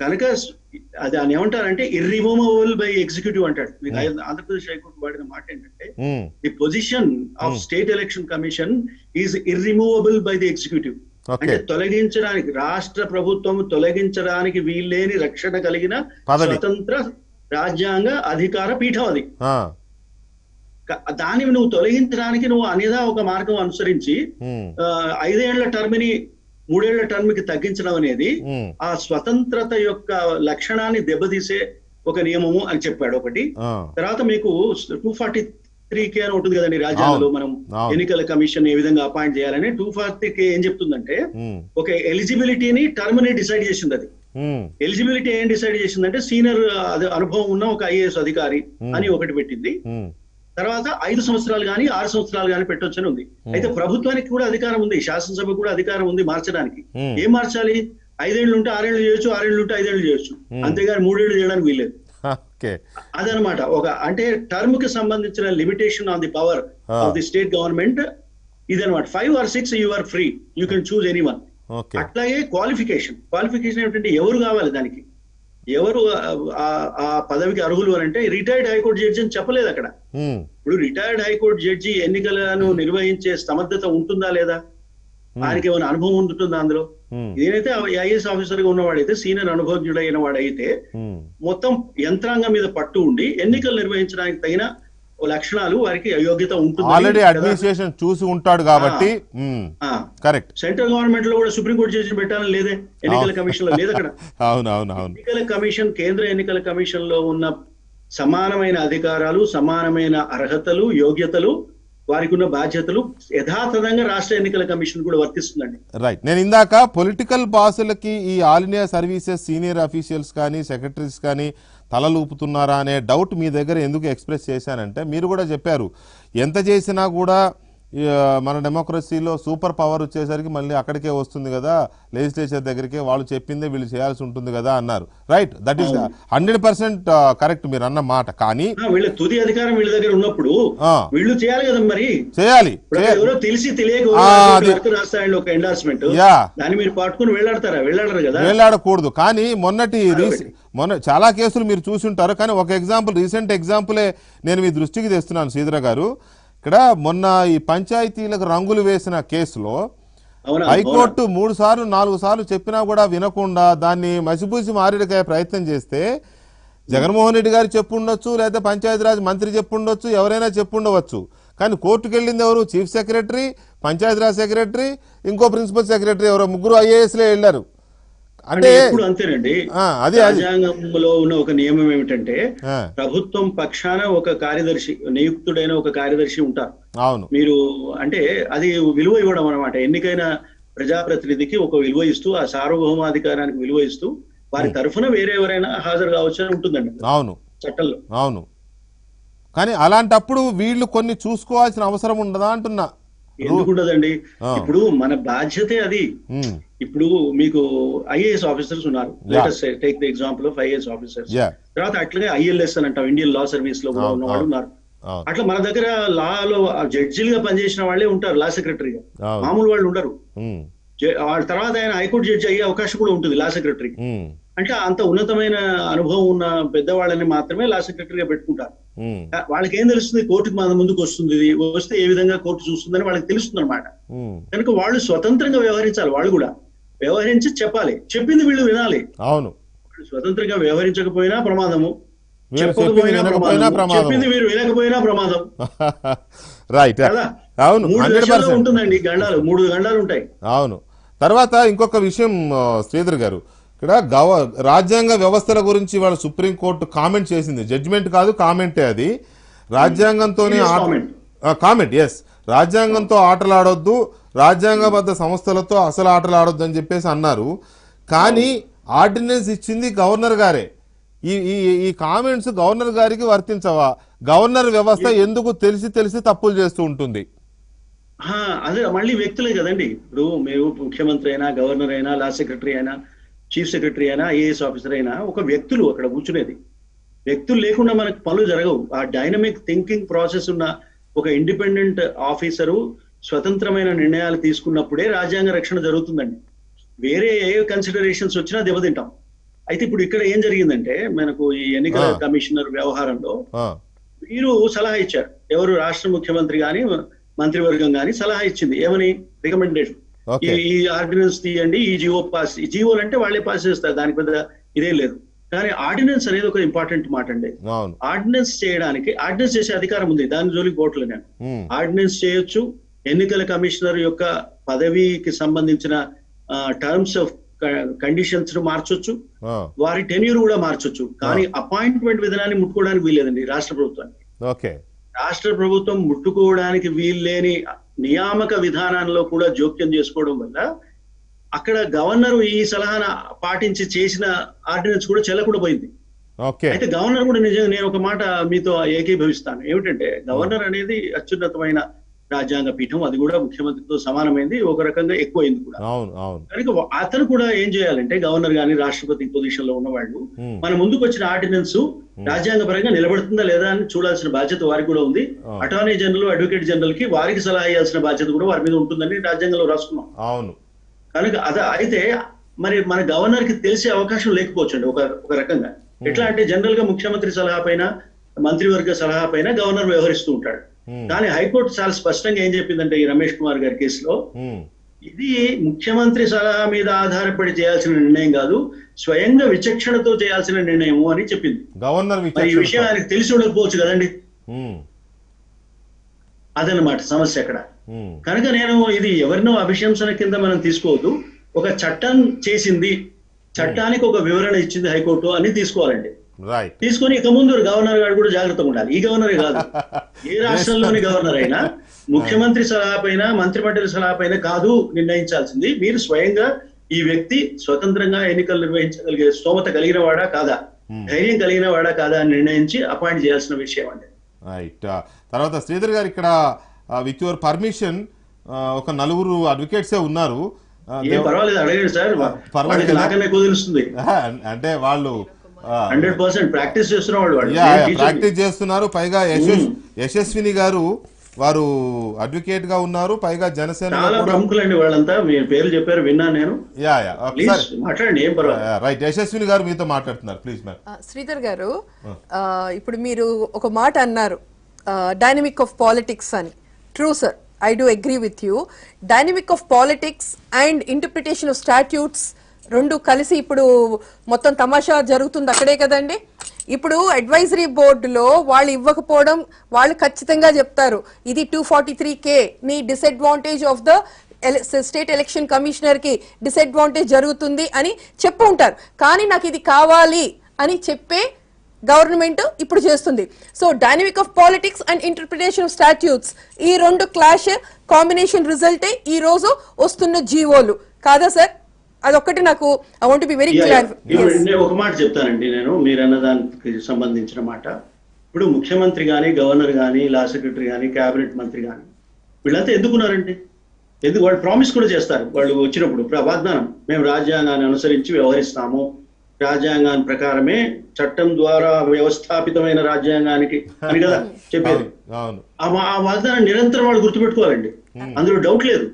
కనుక అది అని ఏమంటారంటే ఇర్రిమూవబుల్ బై ఎగ్జిక్యూటివ్ అంటాడు. మీకు ఆంధ్రప్రదేశ్ హైకోర్టు వాడిన మాట ఏంటంటే the position of state election commission is irremovable by the executive. అంటే తొలగించడానికి, రాష్ట్ర ప్రభుత్వం తొలగించడానికి వీల్లేని రక్షణ కలిగిన స్వతంత్ర రాజ్యాంగ అధికార పీఠం అది. దాన్ని నువ్వు తొలగించడానికి నువ్వు అనేదా ఒక మార్గం అనుసరించి 5 ఏళ్ల టర్మ్ ని 3 ఏళ్ల టర్మ్ కి తగ్గించడం అనేది ఆ స్వతంత్రత యొక్క లక్షణాన్ని దెబ్బతీసే ఒక నియమము అని చెప్పాడు ఒకటి. తర్వాత మీకు 243K అని ఉంటుంది కదండి రాజ్యాంగంలో, మనం ఎన్నికల కమిషన్ ఏ విధంగా అపాయింట్ చేయాలని. 243K ఏం చెప్తుందంటే ఒక ఎలిజిబిలిటీని టర్మ్ ని డిసైడ్ చేసింది. అది ఎలిజిబిలిటీ ఏం డిసైడ్ చేసిందంటే సీనియర్ అనుభవం ఉన్న ఒక ఐఏఎస్ అధికారి అని ఒకటి పెట్టింది. తర్వాత 5 సంవత్సరాలు కానీ 6 సంవత్సరాలు కానీ పెట్టొచ్చని ఉంది. అయితే ప్రభుత్వానికి కూడా అధికారం ఉంది, శాసనసభ కూడా అధికారం ఉంది మార్చడానికి. ఏం మార్చాలి? 5 ఏళ్ళు ఉంటే 6 ఏళ్ళు చేయొచ్చు, 6 ఏళ్ళు ఉంటే 5 ఏళ్ళు చేయొచ్చు, అంతేగాని 3 ఏళ్ళు చేయడానికి వీల్లేదు. అదనమాట ఒక అంటే టర్మ్ కి సంబంధించిన limitation on the power of the state government ఇదనమాట. 5 or 6 you are free, you can choose anyone. అట్లాగే క్వాలిఫికేషన్ ఏంటంటే ఎవరు కావాలి దానికి, ఎవరు ఆ పదవికి అర్హులు అని అంటే రిటైర్డ్ హైకోర్టు జడ్జి అని చెప్పలేదు అక్కడ. ఇప్పుడు రిటైర్డ్ హైకోర్టు జడ్జి ఎన్నికలను నిర్వహించే సమర్థత ఉంటుందా లేదా, ఆయనకి ఏమైనా అనుభవం ఉంటుందా అందులో? ఏదైతే ఐఏఎస్ ఆఫీసర్ గా ఉన్నవాడైతే, సీనియర్ అనుభవజ్ఞుడైన వాడైతే మొత్తం యంత్రాంగం మీద పట్టు ఉండి ఎన్నికలు నిర్వహించడానికి తగిన లక్షణాలు వారికి యోగ్యత ఉంటుంది. ఆల్రెడీ అడ్మినిస్ట్రేషన్ చూసి ఉంటాడు కాబట్టి. కరెక్ట్. సెంట్రల్ గవర్నమెంట్ లో కూడా సుప్రీంకోర్టు జడ్జిని పెట్టాలని లేదే, ఎన్నికల కమిషన్ లో లేదు అక్కడ. ఎన్నికల కమిషన్, కేంద్ర ఎన్నికల కమిషన్ లో ఉన్న సమానమైన అధికారాలు, సమానమైన అర్హతలు, యోగ్యతలు వారికి ఉన్న బాధ్యతలు యథాతథంగా రాష్ట్ర ఎన్నికల కమిషన్ కూడా వర్తిస్తుందండి. రైట్. నేను ఇందాక పొలిటికల్ బాసులకి ఈ all India services senior officials కానీ సెక్రటరీస్ కానీ తలలూపుతున్నారా అనే డౌట్ మీ దగ్గర ఎందుకు ఎక్స్ప్రెస్ చేశానంటే మీరు కూడా చెప్పారు ఎంత చేసినా కూడా మన డెమోక్రసీలో సూపర్ పవర్ వచ్చేసరికి మళ్ళీ అక్కడికే వస్తుంది కదా, లెజిస్లేచర్ దగ్గరికే, వాళ్ళు చెప్పిందే వీళ్ళు చేయాల్సి ఉంటుంది కదా అన్నారు. రైట్, దట్ ఈస్ 100% కరెక్ట్ మీరు అన్న మాట. కానీ వీళ్ళ తుది అధికారం వీళ్ళ దగ్గర ఉన్నప్పుడు వీళ్ళు చేయాలి కదా, మరి చేయాలి. ఎవరో తెలిసి తెలియక రాస్తాయండి ఒక ఎండార్స్మెంట్, దాన్ని మీరు పట్టుకుని వెళ్ళాడతారా? వెళ్ళాడరు కదా, వెళ్ళాడకూడదు. కానీ మొన్న చాలా కేసులు మీరు చూసి ఉంటారు. కానీ ఒక ఎగ్జాంపుల్, రీసెంట్ ఎగ్జాంపులే నేను మీ దృష్టికి తెస్తున్నాను శ్రీధర గారు. ఇక్కడ మొన్న ఈ పంచాయతీలకు రంగులు వేసిన కేసులో హైకోర్టు 3 సార్లు 4 సార్లు చెప్పినా కూడా వినకుండా దాన్ని మసిపూసి మారేడుకాయ ప్రయత్నం చేస్తే జగన్మోహన్ రెడ్డి గారు చెప్పుండొచ్చు, లేదా పంచాయతీరాజ్ మంత్రి చెప్పుండొచ్చు, ఎవరైనా చెప్పుండవచ్చు. కానీ కోర్టుకు వెళ్ళింది ఎవరు? చీఫ్ సెక్రటరీ, పంచాయతీరాజ్ సెక్రటరీ, ఇంకో ప్రిన్సిపల్ సెక్రటరీ, ఎవరో ముగ్గురు ఐఏఎస్లే వెళ్ళారు. అంటే ఇప్పుడు అంతేనండి. రాజ్యాంగంలో ఉన్న ఒక నియమం ఏమిటంటే ప్రభుత్వం పక్షాన ఒక కార్యదర్శి, నియుక్తుడైన ఒక కార్యదర్శి ఉంటారు. అవును, మీరు అంటే అది విలువ ఇవ్వడం అన్నమాట. ఎన్నికైన ప్రజాప్రతినిధికి ఒక విలువ ఇస్తూ, ఆ సార్వభౌమాధికారానికి విలువ ఇస్తూ వారి తరఫున వేరే ఎవరైనా హాజరు కావచ్చు అని ఉంటుందండి. అవును, చట్టంలో. అవును. కానీ అలాంటప్పుడు వీళ్ళు కొన్ని చూసుకోవాల్సిన అవసరం ఉండదా అంటున్నా. ఎందుకుండదండి, ఇప్పుడు మన బాధ్యతే అది. ఇప్పుడు మీకు ఐఏఎస్ ఆఫీసర్స్ ఉన్నారు, take the example of IAS officers. తర్వాత అట్లాగే ఐఎల్ఎస్ అని అంటాం, ఇండియన్ లా సర్వీస్ లో కూడా ఉన్న వాళ్ళు ఉన్నారు. అట్లా మన దగ్గర లాలో జడ్జిలుగా పనిచేసిన వాళ్ళే ఉంటారు, లా సెక్రటరీగా, మామూలు వాళ్ళు ఉండరు. వాళ్ళ తర్వాత ఆయన హైకోర్టు జడ్జి అయ్యే అవకాశం కూడా ఉంటుంది లా సెక్రటరీ. అంటే అంత ఉన్నతమైన అనుభవం ఉన్న పెద్దవాళ్ళని మాత్రమే లా సెక్రటరీగా పెట్టుకుంటారు. వాళ్ళకి ఏం తెలుస్తుంది, కోర్టుకు మన ముందుకు వస్తుంది, వస్తే ఏ విధంగా కోర్టు చూస్తుందని వాళ్ళకి తెలుస్తుంది అనమాట. కనుక వాళ్ళు స్వతంత్రంగా వ్యవహరించాలి, వాళ్ళు కూడా వ్యవహరించి చెప్పాలి, చెప్పింది వీళ్ళు వినాలి. అవును, స్వతంత్రంగా వ్యవహరించకపోయినా ప్రమాదము, చెప్పకపోయినా ప్రమాదం, చెప్పింది మీరు వినకపోయినా ప్రమాదం. రైట్, అవును, 3 ఉంటుందండి గండాలు, 3 గండాలు ఉంటాయి. అవును. తర్వాత ఇంకొక విషయం శ్రీధర్ గారు, ఇక్కడ రాజ్యాంగ వ్యవస్థల గురించి వాళ్ళ సుప్రీంకోర్టు కామెంట్ చేసింది. జడ్జిమెంట్ కాదు, కామెంటే అది. రాజ్యాంగంతోనే కామెంట్, ఎస్, రాజ్యాంగంతో ఆటలాడొద్దు, రాజ్యాంగబద్ధ సంస్థలతో అసలు ఆటలాడొద్దు అని చెప్పేసి అన్నారు. కానీ ఆర్డినెన్స్ ఇచ్చింది గవర్నర్ గారే. ఈ కామెంట్స్ గవర్నర్ గారికి వర్తించవా? గవర్నర్ వ్యవస్థ ఎందుకు తెలిసి తప్పులు చేస్తూ ఉంటుంది? అదే మళ్ళీ వ్యక్తులే కదండి. ఇప్పుడు మీరు ముఖ్యమంత్రి అయినా, గవర్నర్ అయినా, లా సెక్రటరీ అయినా, చీఫ్ సెక్రటరీ అయినా, ఐఏఎస్ ఆఫీసర్ అయినా ఒక వ్యక్తులు అక్కడ కూర్చునేది. వ్యక్తులు లేకుండా మనకు పనులు జరగవు. ఆ డైనమిక్ థింకింగ్ ప్రాసెస్ ఉన్న ఒక ఇండిపెండెంట్ ఆఫీసరు స్వతంత్రమైన నిర్ణయాలు తీసుకున్నప్పుడే రాజ్యాంగ రక్షణ జరుగుతుందండి. వేరే ఏ కన్సిడరేషన్స్ వచ్చినా దెబ్బతింటాం. అయితే ఇప్పుడు ఇక్కడ ఏం జరిగిందంటే, మనకు ఈ ఎన్నికల కమిషనర్ వ్యవహారంలో మీరు సలహా ఇచ్చారు. ఎవరు? రాష్ట్ర ముఖ్యమంత్రి గాని మంత్రివర్గం గాని సలహా ఇచ్చింది. ఏమని? రికమెండేషన్, ఈ ఆర్డినెన్స్ తీయండి, ఈ జీవో పాస్. ఈ జీవోలు అంటే వాళ్ళే పాస్ చేస్తారు, దానికి పెద్ద ఇదేం లేదు. కానీ ఆర్డినెన్స్ అనేది ఒక ఇంపార్టెంట్ మాట అండి. ఆర్డినెన్స్ చేయడానికి, ఆర్డినెన్స్ చేసే అధికారం ఉంది, దాని జోలికి పోవట్లేదు నేను. ఆర్డినెన్స్ చేయొచ్చు, ఎన్నికల కమిషనర్ యొక్క పదవికి సంబంధించిన టర్మ్స్ ఆఫ్ కండిషన్స్ మార్చొచ్చు, వారి టెన్యూర్ కూడా మార్చొచ్చు. కానీ అపాయింట్మెంట్ విధానాన్ని ముట్టుకోవడానికి వీల్లేదండి రాష్ట్ర ప్రభుత్వానికి. రాష్ట్ర ప్రభుత్వం ముట్టుకోవడానికి వీల్లేని నియామక విధానంలో కూడా జోక్యం చేసుకోవడం వల్ల అక్కడ గవర్నర్ ఈ సలహాను పాటించి చేసిన ఆర్డినెన్స్ కూడా చెల్లకుండా పోయింది. అయితే గవర్నర్ కూడా నిజంగా నేను ఒక మాట మీతో ఏకీభవిస్తాను. ఏమిటంటే, గవర్నర్ అనేది అత్యున్నతమైన రాజ్యాంగ పీఠం, అది కూడా ముఖ్యమంత్రితో సమానమైంది, ఒక రకంగా ఎక్కువైంది కూడా. కనుక అతను కూడా ఏం చేయాలంటే, గవర్నర్ గాని రాష్ట్రపతి పొజిషన్ లో ఉన్న వాళ్ళు మన ముందుకు వచ్చిన ఆర్డినెన్స్ రాజ్యాంగ పరంగా నిలబడుతుందా లేదా అని చూడాల్సిన బాధ్యత వారికి కూడా ఉంది. అటార్నీ జనరల్, అడ్వకేట్ జనరల్ కి వారికి సలహా ఇవ్వాల్సిన బాధ్యత కూడా వారి మీద ఉంటుందని రాజ్యాంగంలో రాసుకున్నాం. అవును. కనుక అయితే మరి మన గవర్నర్ కి తెలిసే అవకాశం లేకపోవచ్చు అండి ఒక రకంగా. ఎట్లా అంటే, జనరల్ గా ముఖ్యమంత్రి సలహా పైన, మంత్రివర్గ సలహా పైన గవర్నర్ వ్యవహరిస్తూ ఉంటాడు. కానీ హైకోర్టు చాలా స్పష్టంగా ఏం చెప్పిందంటే, ఈ రమేష్ కుమార్ గారి కేసులో, ఇది ముఖ్యమంత్రి సలహా మీద ఆధారపడి చేయాల్సిన నిర్ణయం కాదు, స్వయంగా విచక్షణతో చేయాల్సిన నిర్ణయము అని చెప్పింది. గవర్నర్ ఈ విషయం ఆయనకు తెలిసి ఉండకపోవచ్చు కదండి. అదనమాట సమస్య అక్కడ. కనుక నేను ఇది ఎవరినో అభిశంసన కింద మనం తీసుకోవద్దు. ఒక చట్టం చేసింది, చట్టానికి ఒక వివరణ ఇచ్చింది హైకోర్టు అని తీసుకోవాలండి. రైట్. తీసుకొని ఇక ముందు గవర్నర్ గారు కూడా జాగ్రత్తగా ఉండాలి. ఈ గవర్నరే కాదు, ఏ రాష్ట్రంలోని గవర్నర్ అయినా ముఖ్యమంత్రి సలహా పైన మంత్రిమండలి సలహా పైన కాదు నిర్ణయించాల్సింది. మీరు స్వయంగా ఈ వ్యక్తి స్వతంత్రంగా ఎన్నికలు నిర్వహించగలిగే స్తోమత కలిగిన వాడా కాదా, ధైర్యం కలిగిన వాడా కాదా అని నిర్ణయించి అపాయింట్ చేయాల్సిన విషయం అండి. రైట్. తర్వాత శ్రీధర్ గారు ఇక్కడ విత్ యువర్ పర్మిషన్ ఒక 4 అడ్వకేట్సే ఉన్నారు. ఏం పర్వాలేదు, అడగండి సార్. పర్వాలేదు, నాకన్నా ఎక్కువ తెలుస్తుంది. అంటే వాళ్ళు 100% ప్రాక్టీస్ చేస్తున్న వాళ్ళు. ప్రాక్టీస్ చేస్తున్నారు. పైగా యశస్విని గారు వారు అడ్వకేట్ గా ఉన్నారు. పైగా జనసేన చాలా ప్రముఖులండి వాళ్ళంతా. మీ పేర్లు చెప్పారు, విన్నాను నేను. మాట్లాడండి, ఏం పర్వాలేదు. రైట్. యశస్విని గారు మీతో మాట్లాడుతున్నారు, ప్లీజ్ మ్యామ్. శ్రీధర్ గారు, ఇప్పుడు మీరు ఒక మాట అన్నారు, డైనమిక్ ఆఫ్ పాలిటిక్స్ అని. True sir, I do agree with you. Dynamic of politics and interpretation of statutes రెండు కలిసి ఇప్పుడు మొత్తం తమాషా జరుగుతుంది అక్కడే కదండి. ఇప్పుడు అడ్వైజరీ బోర్డులో వాళ్ళు ఇవ్వకపోవడం, వాళ్ళు ఖచ్చితంగా చెప్తారు ఇది 243K నీ disadvantage of the state election commissioner కి డిసడ్వాంటేజ్ జరుగుతుంది అని చెప్పు ఉంటారు. కానీ నాకు ఇది కావాలి అని చెప్పే గవర్నమెంట్ ఇప్పుడు చేస్తుంది. So dynamic of politics and interpretation of statutes, ఈ రెండు క్లాష్ కాంబినేషన్ రిజల్టే ఈ రోజు వస్తున్న జీవోలు కాదా సార్? అదొక్కటి నాకు I want be very clear. ఒక మాట చెప్తానండి నేను, మీరన్న దానికి సంబంధించిన మాట. ఇప్పుడు ముఖ్యమంత్రి గాని, గవర్నర్ గాని, లా సెక్రటరీ గాని, కేబినెట్ మంత్రి గాని వీళ్ళంతా ఎందుకున్నారండి? ఎందుకు? వాళ్ళు ప్రామిస్ కూడా చేస్తారు. వాళ్ళు వచ్చినప్పుడు వాగ్దానం, మేము రాజ్యాంగాన్ని అనుసరించి వ్యవహరిస్తాము, రాజ్యాంగాన్ని ప్రకారమే చట్టం ద్వారా వ్యవస్థాపితమైన రాజ్యాంగానికి అని కదా చెప్పేది. ఆ వాగ్దానం నిరంతరం వాళ్ళు గుర్తుపెట్టుకోవాలండి, అందులో డౌట్ లేదు.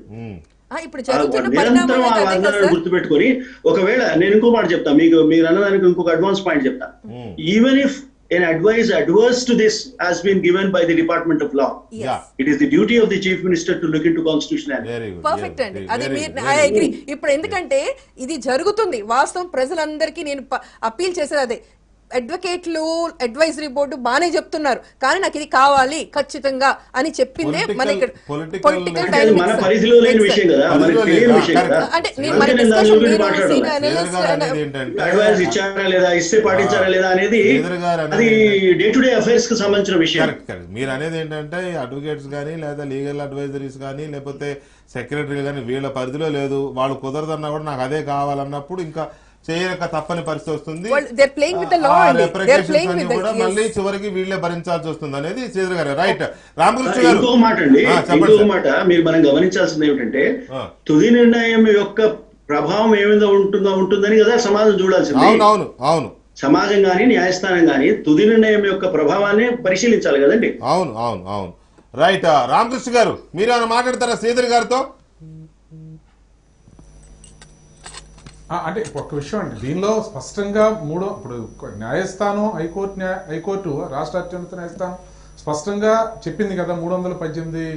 నిరంతరం ఆ వాగ్దానాన్ని గుర్తుపెట్టుకొని, ఒకవేళ నేను ఇంకో మాట చెప్తాను మీకు, మీరు అన్నదానికి ఇంకొక అడ్వాన్స్ పాయింట్ చెప్తాను. Even if an advice adverse to this has been given by the Department of Law, it is the duty of the Chief Minister to look into constitutionality. Perfect అండి, అది ఐ అగ్రీ. ఇప్పుడు ఎందుకంటే ఇది జరుగుతుంది వాస్తవం, ప్రజలందరికీ నేను అప్పీల్ చేసేది అదే. అడ్వకేట్లు అడ్వైజరీ బోర్డు బానే చెప్తున్నారు, కానీ నాకు ఇది కావాలి ఖచ్చితంగా అని చెప్పిందే మన ఇక్కడ పొలిటికల్ మన పరిధిలో లేని విషయం కదా, మనకి తెలియని విషయం కదా. అంటే మన డిస్కషన్ అడ్వైస్ ఇచ్చారా లేదా, ఇస్తే పాటించారా లేదా అనేది అది డే టు డే అఫైర్స్ కి సంబంధించిన విషయం. మీరు అనేది ఏంటంటే అడ్వకేట్స్ కానీ లేదా లీగల్ అడ్వైజరీస్ కానీ లేకపోతే సెక్రటరీ కానీ వీళ్ళ పరిధిలో లేదు, వాళ్ళు కుదరదన్నా కూడా నాకు అదే కావాలన్నప్పుడు ఇంకా చేయక తప్పని పరిస్థితి వస్తుంది. మళ్ళీ చివరికి వీళ్ళే భరించాల్సి వస్తుంది అనేది శ్రీధర్ గారు. రైట్. రామకృష్ణ గారు, ఇంకొక మాట అండి, ఇంకొక మాట మీరు మనం గమనించాల్సింది ఏమిటంటే, తుది నిర్ణయం యొక్క ప్రభావం ఏమిదో ఉంటుందని కదా సమాజం చూడాల్సింది. అవును అవును, సమాజం గాని న్యాయస్థానం గాని తుది నిర్ణయం యొక్క ప్రభావాన్ని పరిశీలించాలి కదండి. అవును అవును అవును. రైట్. రామకృష్ణ గారు, మీరు ఏమైనా మాట్లాడతారా శ్రీధర్ గారితో? అంటే ఒక విషయం అండి, దీనిలో స్పష్టంగా ఇప్పుడు న్యాయస్థానం, హైకోర్టు రాష్ట్ర అత్యున్నత న్యాయస్థానం స్పష్టంగా చెప్పింది కదా, 318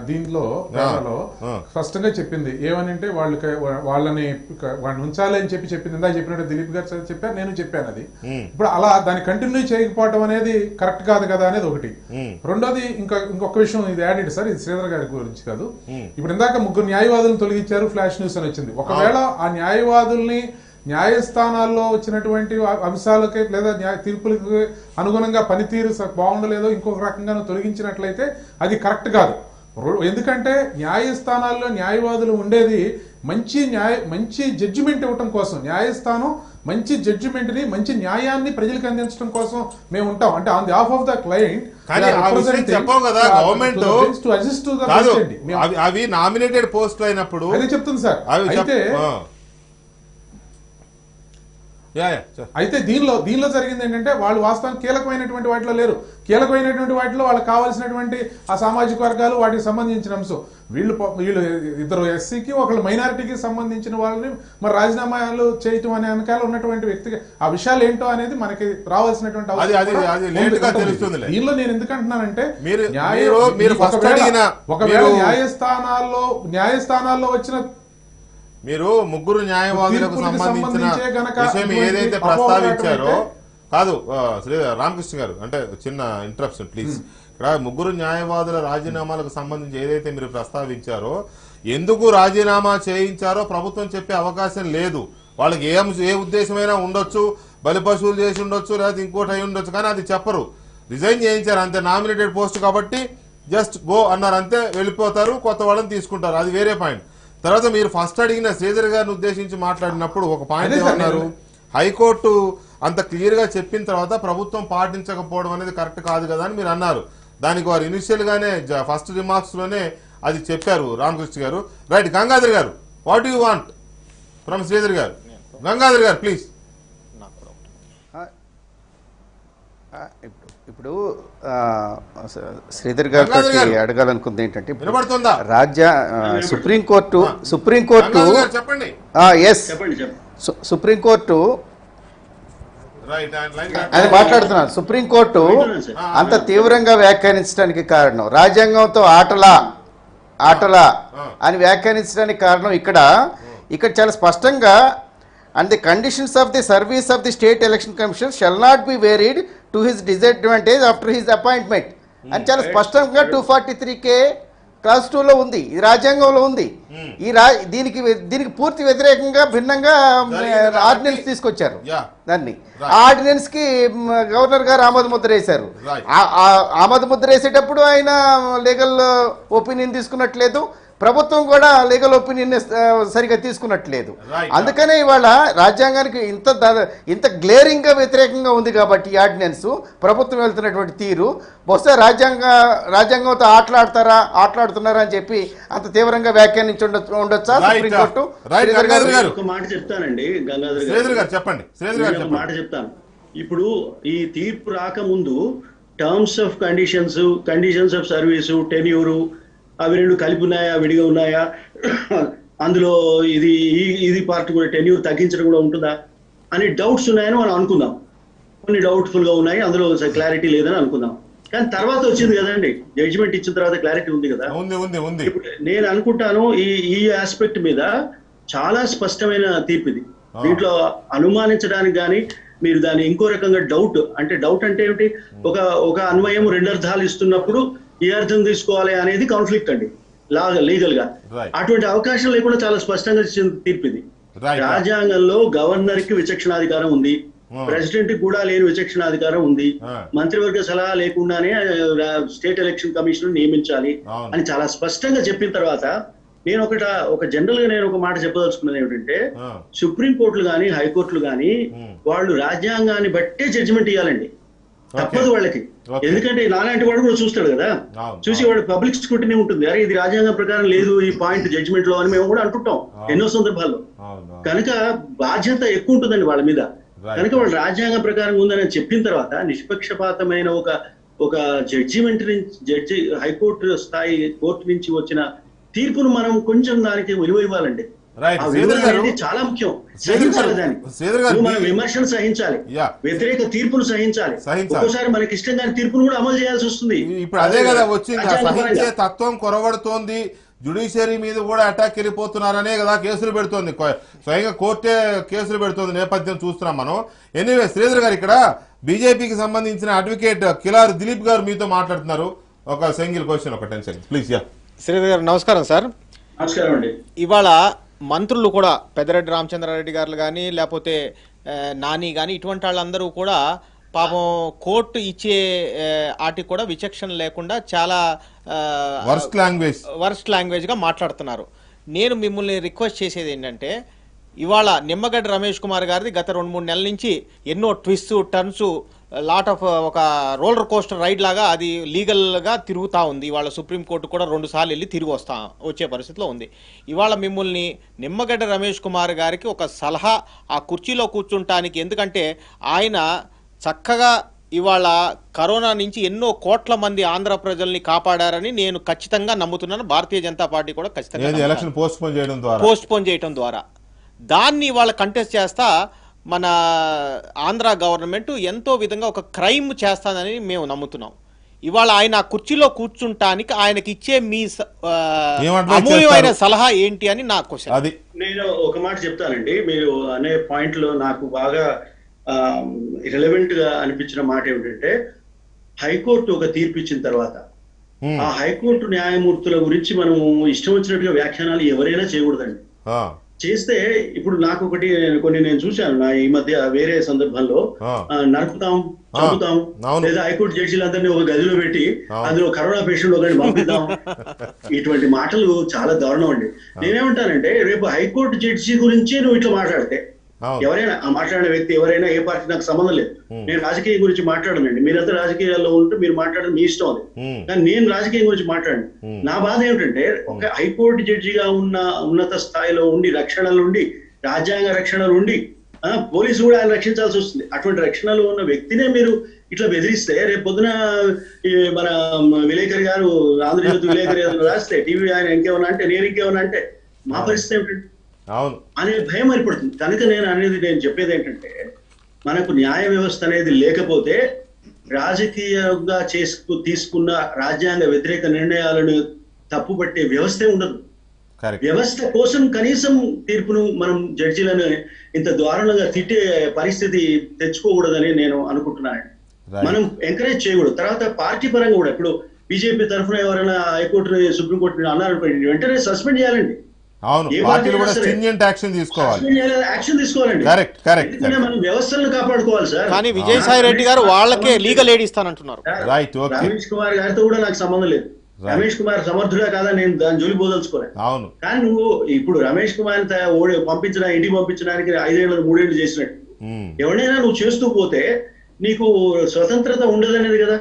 దీంట్లో స్పష్టంగా చెప్పింది. ఏమనంటే వాళ్ళని ఉంచాలి అని చెప్పింది. ఇందాక చెప్పినట్టు దిలీప్ గారు చెప్పారు, నేను చెప్పాను అది. ఇప్పుడు అలా దాన్ని కంటిన్యూ చేయకపోవడం అనేది కరెక్ట్ కాదు కదా అనేది ఒకటి. రెండోది ఇంకొక విషయం, ఇది యాడెడ్ సార్, ఇది శ్రీధర్ గారి గురించి కాదు. ఇప్పుడు ఇందాక 3 న్యాయవాదులను తొలగించారు, ఫ్లాష్ న్యూస్ అని వచ్చింది. ఒకవేళ ఆ న్యాయవాదుల్ని న్యాయస్థానాల్లో వచ్చినటువంటి అంశాలకి లేదా తీర్పులకి అనుగుణంగా పనితీరు బాగుండలేదో ఇంకొక రకంగా తొలగించినట్లయితే అది కరెక్ట్ కాదు. ఎందుకంటే న్యాయస్థానాల్లో న్యాయవాదులు ఉండేది మంచి జడ్జిమెంట్ ఇవ్వటం కోసం. న్యాయస్థానం మంచి జడ్జిమెంట్ ని, మంచి న్యాయాన్ని ప్రజలకు అందించడం కోసం మేము ఉంటాం. అంటే on the of of the client అవి నామినేటెడ్ పోస్ట్ అయినప్పుడు అదే చెప్తుంది సార్. అయితే దీనిలో జరిగింది ఏంటంటే, వాళ్ళు వాస్తవానికి కీలకమైనటువంటి వాటిలో లేరు. కీలకమైనటువంటి వాటిలో వాళ్ళకి కావాల్సినటువంటి ఆ సామాజిక వర్గాలు, వాటికి సంబంధించిన అంశం. వీళ్ళు ఇద్దరు ఎస్సీకి, ఒకళ్ళు మైనారిటీకి సంబంధించిన వాళ్ళని మరి రాజీనామాలు చేయటం అనే వెనకాల ఉన్నటువంటి వ్యక్తికి ఆ విషయాలు ఏంటో అనేది మనకి రావాల్సినటువంటి అవసరం. దీనిలో నేను ఎందుకంటున్నానంటే, ఒకవేళ న్యాయస్థానాల్లో వచ్చిన మీరు 3 న్యాయవాదులకు సంబంధించిన విషయం ఏదైతే ప్రస్తావించారో కాదు రామకృష్ణ గారు, అంటే చిన్న ఇంటరప్షన్ ప్లీజ్. ఇక్కడ 3 న్యాయవాదుల రాజీనామాలకు సంబంధించి ఏదైతే మీరు ప్రస్తావించారో, ఎందుకు రాజీనామా చేయించారో ప్రభుత్వం చెప్పే అవకాశం లేదు. వాళ్ళకి ఏ ఉద్దేశమైనా ఉండొచ్చు, బలి పశువులు చేసి ఉండొచ్చు, లేకపోతే ఇంకోటి అయి ఉండొచ్చు, కానీ అది చెప్పరు. రిజైన్ చేయించారు అంతే, నామినేటెడ్ పోస్ట్ కాబట్టి జస్ట్ గో అన్నారు అంతే, వెళ్ళిపోతారు, కొత్త వాళ్ళని తీసుకుంటారు, అది వేరే పాయింట్. తర్వాత మీరు ఫస్ట్ అడిగిన శ్రీధర్ గారిని ఉద్దేశించి మాట్లాడినప్పుడు ఒక పాయింట్ ఏమన్నారు, హైకోర్టు అంత క్లియర్ గా చెప్పిన తర్వాత ప్రభుత్వం పాటించకపోవడం అనేది కరెక్ట్ కాదు కదా అని మీరు అన్నారు. దానికి వారు ఇనిషియల్ గానే ఫస్ట్ రిమార్క్స్ లోనే అది చెప్పారు రామకృష్ణ గారు. రైట్, గంగాధర్ గారు, what you want from Sridhar గారు? గంగాధర్ గారు ప్లీజ్. ఇప్పుడు శ్రీధర్ గారు అడగాలనుకుంది ఏంటంటే, వినబడుతుందా? సుప్రీంకోర్టు చెప్పండి. ఎస్, సుప్రీంకోర్టు రైట్, అది మాట్లాడుతున్నాను. సుప్రీంకోర్టు అంత తీవ్రంగా వ్యాఖ్యానించడానికి కారణం, రాజ్యాంగంతో ఆటలా అని వ్యాఖ్యానించడానికి కారణం ఇక్కడ చాలా స్పష్టంగా, and the conditions of the service of the state election commission shall not be varied to his disadvantage after his appointment అని చాలా స్పష్టంగా 243K క్లాస్ 2లో ఉంది. ఇది రాజ్యాంగంలో ఉంది. దీనికి పూర్తి వ్యతిరేకంగా భిన్నంగా ఆర్డినెన్స్ తీసుకొచ్చారు. దాన్ని ఆర్డినెన్స్ కి గవర్నర్ గారు ఆమోద ముద్ర వేశారు. ఆమోద ముద్ర వేసేటప్పుడు ఆయన లీగల్ ఒపీనియన్ తీసుకున్నట్లేదు, ప్రభుత్వం కూడా లీగల్ ఒపీనియన్ సరిగా తీసుకున్నట్లేదు. అందుకనే ఇవాళ రాజ్యాంగానికి ఇంత గ్లేరింగ్ గా వ్యతిరేకంగా ఉంది కాబట్టి ఈ ఆర్డినెన్స్, ప్రభుత్వం వెళ్తున్నటువంటి తీరు బహుశా రాజ్యాంగంతో ఆటలాడుతున్నారా అని చెప్పి అంత తీవ్రంగా వ్యాఖ్యానించి ఉండొచ్చా సుప్రీంకోర్టు? ఒక మాట చెప్తానండి గంగాధర్ గారు, చెప్పండి. ఒక మాట చెప్తాను. ఇప్పుడు ఈ తీర్పు రాకముందు terms of conditions of service, tenure అవి రెండు కలిపి ఉన్నాయా, విడిగా ఉన్నాయా, అందులో ఇది పార్ట్ కూడా టెన్యూర్ తగ్గించడం కూడా ఉంటుందా అని డౌట్స్ ఉన్నాయని మనం అనుకుందాం. కొన్ని డౌట్ఫుల్ గా ఉన్నాయి, అందులో క్లారిటీ లేదని అనుకుందాం. కానీ తర్వాత వచ్చింది కదండి, జడ్జిమెంట్ ఇచ్చిన తర్వాత క్లారిటీ ఉంది కదా. ఇప్పుడు నేను అనుకుంటాను ఈ ఆస్పెక్ట్ మీద చాలా స్పష్టమైన తీర్పు ఇది. దీంట్లో అనుమానించడానికి కానీ మీరు దాన్ని ఇంకో రకంగా డౌట్ అంటే ఏమిటి, ఒక అన్వయం రెండు అర్థాలు ఇస్తున్నప్పుడు ఏ అర్థం తీసుకోవాలి అనేది కాన్ఫ్లిక్ట్ అండి లీగల్ గా. అటువంటి అవకాశం లేకుండా చాలా స్పష్టంగా తీర్పు ఇది. రాజ్యాంగంలో గవర్నర్ కి విచక్షణాధికారం ఉంది, ప్రెసిడెంట్ కి కూడా లేని విచక్షణాధికారం ఉంది, మంత్రివర్గ సలహా లేకుండానే స్టేట్ ఎలక్షన్ కమిషన్ నియమించాలి అని చాలా స్పష్టంగా చెప్పిన తర్వాత ఒక జనరల్ గా నేను ఒక మాట చెప్పదలుచుకున్నది ఏమిటంటే, సుప్రీంకోర్టులు కానీ హైకోర్టులు కానీ వాళ్ళు రాజ్యాంగాన్ని బట్టే జడ్జిమెంట్ ఇవ్వాలండి, తప్పదు వాళ్ళకి. ఎందుకంటే నాలాంటి వాడు కూడా చూస్తాడు కదా, చూసి వాడు పబ్లిక్ స్క్రూటినీ ఉంటుంది, అరే ఇది రాజ్యాంగం ప్రకారం లేదు ఈ పాయింట్ జడ్జిమెంట్ లో అని మేము కూడా అంటుంటాం ఎన్నో సందర్భాల్లో. కనుక బాధ్యత ఎక్కువ ఉంటుందండి వాళ్ళ మీద. కనుక వాళ్ళు రాజ్యాంగం ప్రకారం ఉందని చెప్పిన తర్వాత నిష్పక్షపాతమైన ఒక జడ్జి హైకోర్టు స్థాయి కోర్టు నుంచి వచ్చిన తీర్పును మనం కొంచెం దానికి విలువ ఇవ్వాలండి. చాలా ముఖ్యం. మనం విమర్శలు సహించాలి, వ్యతిరేక తీర్పును సహించాలి, ఒక్కోసారి మనకి ఇష్టం కాని తీర్పును కూడా అమలు చేయాల్సి వస్తుంది. ఇప్పుడు అదే కదా వచ్చింది, సహించే తత్వం కొరవడుతోంది, జ్యుడిషియరీ మీద కూడా అటాక్ వెళ్ళిపోతున్నారనే కదా కేసులు పెడుతోంది, స్వయంగా కోర్టే కేసులు పెడుతోంది నేపథ్యం చూస్తున్నాం మనం. ఎనీవే శ్రీధర్ గారు, ఇక్కడ బీజేపీకి సంబంధించిన అడ్వకేట్ కిలారి దిలీప్ గారు మీతో మాట్లాడుతున్నారు. ఒక సింగిల్ క్వశ్చన్, ఒక 10 seconds ప్లీజ్. శ్రీధర్ గారు నమస్కారం సార్. నమస్కారం అండి. ఇవాళ మంత్రులు కూడా పెద్దిరెడ్డి రామచంద్రారెడ్డి గారు కానీ లేకపోతే నాని కానీ ఇటువంటి వాళ్ళందరూ కూడా పాపం కోర్టు ఇచ్చే వాటికి కూడా విచక్షణ లేకుండా చాలా వర్స్ట్ లాంగ్వేజ్ గా మాట్లాడుతున్నారు. నేను మిమ్మల్ని రిక్వెస్ట్ చేసేది ఏంటంటే, ఇవాళ నిమ్మగడ్డ రమేష్ కుమార్ గారిది గత 2-3 నెలల నుంచి ఎన్నో ట్విస్ట్ టర్న్స్ లాట్ ఆఫ్ ఒక రోలర్ కోస్టర్ రైడ్ లాగా అది లీగల్గా తిరుగుతూ ఉంది. ఇవాళ సుప్రీంకోర్టు కూడా 2 సార్లు వెళ్ళి తిరిగి వచ్చే పరిస్థితిలో ఉంది. ఇవాళ మిమ్మల్ని నిమ్మగడ్డ రమేష్ కుమార్ గారికి ఒక సలహా, ఆ కుర్చీలో కూర్చుంటానికి, ఎందుకంటే ఆయన చక్కగా ఇవాళ కరోనా నుంచి ఎన్నో కోట్ల మంది ఆంధ్ర ప్రజల్ని కాపాడారని నేను ఖచ్చితంగా నమ్ముతున్నాను. భారతీయ జనతా పార్టీ కూడా ఖచ్చితంగా పోస్ట్ పోన్ చేయడం ద్వారా దాన్ని ఇవాళ కంటెస్ట్ చేస్తా మన ఆంధ్ర గవర్నమెంట్ ఎంతో విధంగా ఒక క్రైమ్ చేస్తానని మేము నమ్ముతున్నాం. ఇవాళ ఆయన ఆ కుర్చీలో కూర్చుంటానికి ఆయనకి ఇచ్చే మీ అమూల్యమైన సలహా ఏంటి అని నా క్వశ్చన్. నేను ఒక మాట చెప్తానండి. మీరు అనే పాయింట్ లో నాకు బాగా రిలవెంట్ గా అనిపించిన మాట ఏమిటంటే, హైకోర్టు ఒక తీర్పు ఇచ్చిన తర్వాత ఆ హైకోర్టు న్యాయమూర్తుల గురించి మనం ఇష్టం వచ్చినట్టుగా వ్యాఖ్యానాలు ఎవరైనా చేయకూడదండి. చేస్తే ఇప్పుడు నాకు ఒకటి కొన్ని నేను చూశాను నా ఈ మధ్య వేరే సందర్భంలో ఆ. నరుకుతాం, చంపుతాం, అవును. లేదా హైకోర్టు జడ్జీలందరినీ ఒక గదిలో పెట్టి అందులో కరోనా పేషెంట్ ఒకరిని పంపిద్దాం, ఇటువంటి మాటలు చాలా దారుణం అండి. నేనేమంటానంటే రేపు హైకోర్టు జడ్జి గురించి నువ్వు ఇట్లా మాట్లాడితే అవును. ఎవరైనా ఆ మాట్లాడిన వ్యక్తి ఎవరైనా ఏ పార్టీ నాకు సంబంధం లేదు, నేను రాజకీయం గురించి మాట్లాడనండి. మీరంతా రాజకీయాల్లో ఉంటే మీరు మాట్లాడడం మీ ఇష్టం అది, కానీ నేను రాజకీయం గురించి మాట్లాడను. నా బాధ ఏమిటంటే ఒక హైకోర్టు జడ్జిగా ఉన్న ఉన్నత స్థాయిలో ఉండి రక్షణలు ఉండి రాజ్యాంగ రక్షణలు ఉండి పోలీసు కూడా ఆయన రక్షించాల్సి వస్తుంది. అటువంటి రక్షణలు ఉన్న వ్యక్తినే మీరు ఇట్లా బెదిరిస్తే రేపు పొద్దున మన విలేకరి గారు ఆంధ్రజ్యోతి విలేకరి గారు రాస్తే టీవీ ఆయన ఇంకేమన్నా అంటే నేను ఇంకేమన్నా అంటే మా పరిస్థితి ఏమిటంటే అవును అనే భయం ఏర్పడుతుంది. కనుక నేను చెప్పేది ఏంటంటే మనకు న్యాయ వ్యవస్థ అనేది లేకపోతే రాజకీయంగా తీసుకున్న రాజ్యాంగ వ్యతిరేక నిర్ణయాలను తప్పుపట్టే వ్యవస్థే ఉండదు. కరెక్ట్. వ్యవస్థ కోసం కనీసం తీర్పును మనం జడ్జీలను ఇంత దారుణంగా తిట్టే పరిస్థితి తెచ్చుకోకూడదని నేను అనుకుంటున్నాను. మనం ఎంకరేజ్ చేయకూడదు. తర్వాత పార్టీ పరంగా కూడా ఇప్పుడు బీజేపీ తరఫున ఎవరైనా హైకోర్టు సుప్రీంకోర్టు అన్నారనుకోండి వెంటనే సస్పెండ్ చేయాలండి. అవును, ఏ పార్టీలు కూడా పార్టీ స్ట్రింజెంట్ యాక్షన్ తీసుకోవాలి. యాక్షన్ తీసుకోవాలండి. కరెక్ట్ కరెక్ట్ ఎందుకంటే మనం వ్యవస్థలను కాపాడుకోవాలి సార్. కానీ విజయసాయి రెడ్డి గారు వాళ్ళకే లీగల్ ఎయిడ్ ఇస్తానంటున్నారు. రైట్. ఓకే. రమేష్ కుమార్ గారితో కూడా నాకు సంబంధం లేదు. రమేష్ కుమార్ సమర్థుడా కాదా నేను దాని జోలి పోదలుచుకోలేదు. అవును. కానీ నువ్వు ఇప్పుడు రమేష్ కుమార్ పంపించిన ఇంటికి పంపించడానికి 5 ఏళ్ళు 3 ఏళ్ళు చేసినట్టు ఎవరైనా నువ్వు చేస్తూ పోతే నీకు స్వతంత్రత ఉండదనేది కదా.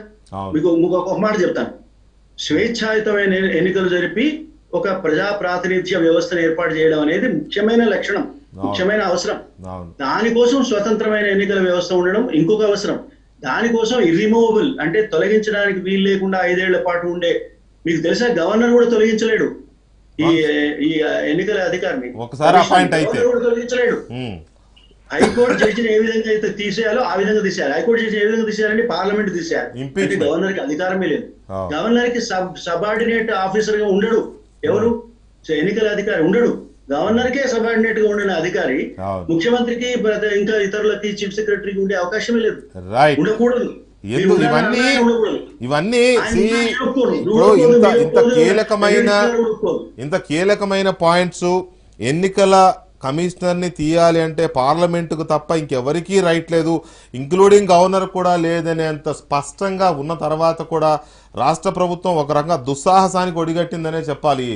మీకు ఒక మాట చెప్తాను. స్వేచ్ఛాయుతమైన ఎన్నికలు జరిపి ఒక ప్రజా ప్రాతినిధ్య వ్యవస్థను ఏర్పాటు చేయడం అనేది ముఖ్యమైన లక్షణం, ముఖ్యమైన అవసరం. దానికోసం స్వతంత్రమైన ఎన్నికల వ్యవస్థ ఉండడం ఇంకొక అవసరం. దానికోసం ఇర్రిమూవబుల్ అంటే తొలగించడానికి వీలు లేకుండా 5 ఏళ్ల పాటు ఉండే, మీకు తెలుసా గవర్నర్ కూడా తొలగించలేడు ఈ ఎన్నికల అధికారిని. ఒకసారి అపాయింట్ అయితే కూడా తొలగించలేడు. హైకోర్టు జడ్జిని ఏ విధంగా అయితే తీసేయాలో ఆ విధంగా తీసేయాలి. హైకోర్టు జడ్జి ఏ విధంగా తీసేయాలంటే పార్లమెంట్ తీసేయాలి. అంటే గవర్నర్ కి అధికారమే లేదు. గవర్నర్ కి సబార్డినేట్ ఆఫీసర్ గా ఉండడు. ఎవరు ఎన్నికల అధికారి ఉండడు. గవర్నర్ కే సబార్డినేట్ గా ఉండిన అధికారి ముఖ్యమంత్రికి ఇంకా ఇతరులకి చీఫ్ సెక్రటరీకి ఉండే అవకాశమే లేదు, ఉండకూడదు. ఇవన్నీ ఇంత కీలకమైన పాయింట్స్. ఎన్నికల కమిషనర్ ని తీయాలి అంటే పార్లమెంటుకు తప్ప ఇంకెవరికీ రైట్ లేదు, ఇంక్లూడింగ్ గవర్నర్ కూడా లేదనే అంత స్పష్టంగా ఉన్న తర్వాత కూడా రాష్ట్ర ప్రభుత్వం ఒక రకంగా దుస్సాహసానికి ఒడిగట్టిందనే చెప్పాలి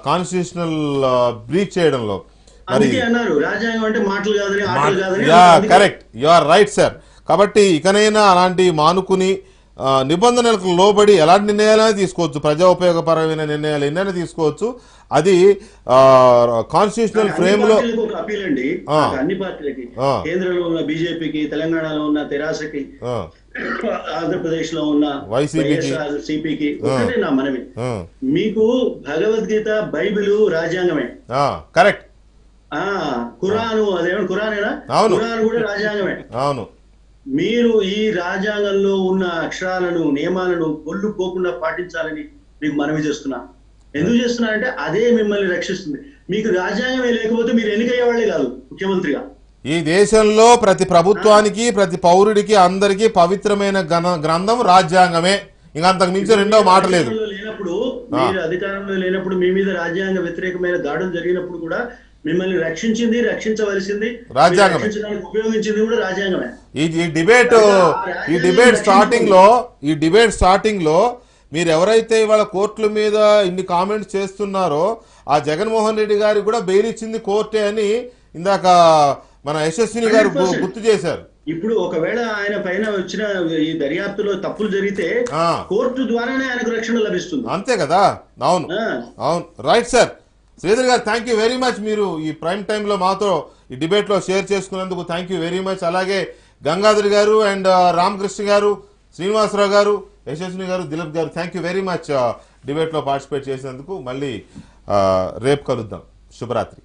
కాన్స్టిట్యూషనల్ బ్రీచ్ చేయడంలో. మరి correct, you are right sir. కాబట్టి ఇకనైనా అలాంటి మానుకుని నిబంధనలకు లోబడి ఎలాంటి నిర్ణయాలైనా తీసుకోవచ్చు, ప్రజా ఉపయోగపరమైన నిర్ణయాలు ఎన్నైనా తీసుకోవచ్చు. అది కాన్స్టిట్యూషనల్ ఫ్రేమ్ లో అప్పీల్ అండి అన్ని పార్టీలకి, కేంద్రంలో ఉన్న బీజేపీకి, తెలంగాణలో ఉన్న తెరాసకి, ఆంధ్రప్రదేశ్ లో ఉన్న సిపికి ఒకటే నా మనవి. మీకు భగవద్గీత బైబిల్ రాజ్యాంగమే. కరెక్ట్. ఖురాను అదేమో ఖురానేనా? ఖురాన్ కూడా రాజ్యాంగమే. అవును. మీరు ఈ రాజ్యాంగంలో ఉన్న అక్షరాలను నియమాలను కొల్లు పోకుండా పాటించాలని మీకు మనవి చేస్తున్నా. ఎందుకు చేస్తున్నారంటే అదే మిమ్మల్ని రక్షిస్తుంది. మీకు రాజ్యాంగమే లేకపోతే మీరు ఎన్నికయ్యే వాళ్ళే కాదు ముఖ్యమంత్రిగా. ఈ దేశంలో ప్రతి ప్రభుత్వానికి ప్రతి పౌరుడికి అందరికీ పవిత్రమైన గ్రంథం రాజ్యాంగమే. ఇంకా అంతకు మించి రెండో మాట లేదు. లేనప్పుడు మీరు అధికారంలో లేనప్పుడు మీ మీద రాజ్యాంగ వ్యతిరేకమైన దాడులు జరిగినప్పుడు కూడా మిమ్మల్ని రక్షించింది, రక్షించవలసింది, రాజ్యాంగమే, ఉపయోగించింది కూడా రాజ్యాంగమే. ఈ డిబేట్ స్టార్టింగ్ లో మీరు ఎవరైతే ఇవాళ కోర్టుల మీద ఇన్ని కామెంట్స్ చేస్తున్నారో ఆ జగన్మోహన్ రెడ్డి గారికి కూడా బెయిల్ ఇచ్చింది కోర్టే అని ఇందాక మన యశస్విని గారు గుర్తు చేశారు. ఇప్పుడు ఒకవేళ ఆయన పైన వచ్చిన ఈ దర్యాప్తులో తప్పులు జరిగితే కోర్టు ద్వారానే ఆయనకు రక్షణ లభిస్తుంది. అంతే కదా. అవును అవును, రైట్ సార్. శ్రీధర్ గారు థ్యాంక్ యూ వెరీ మచ్. మీరు ఈ ప్రైమ్ టైంలో మాతో ఈ డిబేట్లో షేర్ చేసుకున్నందుకు థ్యాంక్ యూ వెరీ మచ్. అలాగే గంగాధర్ గారు అండ్ రామకృష్ణ గారు, శ్రీనివాసరావు గారు, యశస్విని గారు, దిలీప్ గారు థ్యాంక్ యూ వెరీ మచ్ డిబేట్లో పార్టిసిపేట్ చేసినందుకు. మళ్ళీ రేపు కలుద్దాం. శుభరాత్రి.